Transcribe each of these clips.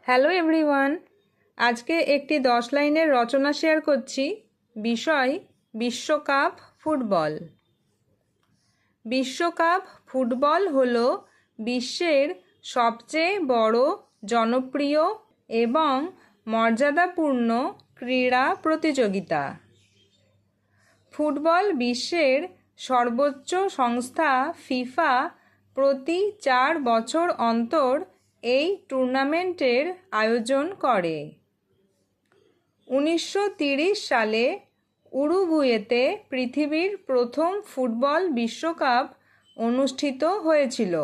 Hello everyone, আজকে একটি 10 লাইনের রচনা শেয়ার করছি। বিষয় বিশ্বকাপ ফুটবল। বিশ্বকাপ ফুটবল হলো বিশ্বের সবচেয়ে বড়, জনপ্রিয় এবং মর্যাদাপূর্ণ ক্রীড়া প্রতিযোগিতা। ফুটবল বিশ্বের সর্বোচ্চ সংস্থা ফিফা প্রতি 4 বছর অন্তর এই টুর্নামেন্টের আয়োজন করে। 1930 সালে উরুগুয়েতে পৃথিবীর প্রথম ফুটবল বিশ্বকাপ অনুষ্ঠিত হয়েছিল।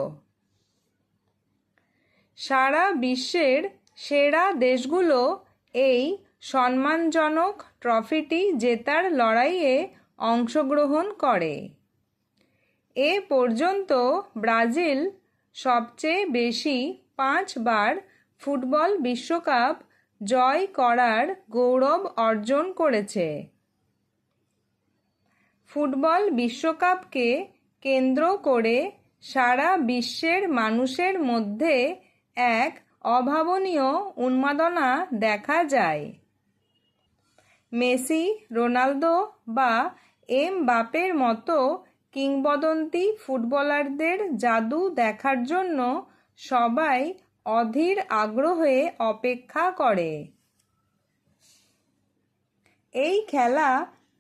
সারা বিশ্বের সেরা দেশগুলো এই সম্মানজনক ট্রফিটি জেতার লড়াইয়ে অংশগ্রহণ করে। এ পর্যন্ত ব্রাজিল সবচেয়ে বেশি 5 বার ফুটবল বিশ্বকাপ জয় করার গৌরব অর্জন করেছে। ফুটবল বিশ্বকাপকে কেন্দ্র করে সারা বিশ্বের মানুষের মধ্যে এক অভাবনীয় উন্মাদনা দেখা যায়। মেসি, রোনালদো বা এমবাপের মতো কিংবদন্তি ফুটবলারদের জাদু দেখার জন্য সবাই অধীর আগ্রহে অপেক্ষা করে। এই খেলা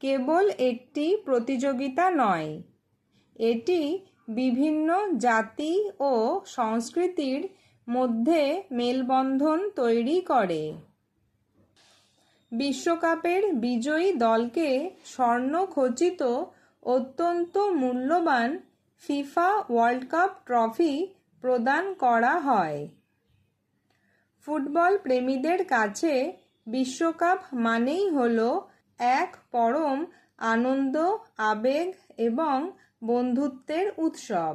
কেবল একটি প্রতিযোগিতা নয়, এটি বিভিন্ন জাতি ও সংস্কৃতির মধ্যে মেলবন্ধন তৈরি করে। বিশ্বকাপের বিজয়ী দলকে স্বর্ণখচিত অত্যন্ত মূল্যবান ফিফা ওয়ার্ল্ড কাপ ট্রফি প্রদান করা হয়। ফুটবল প্রেমীদের কাছে বিশ্বকাপ মানেই হলো এক পরম আনন্দ, আবেগ এবং বন্ধুত্বের উৎসব।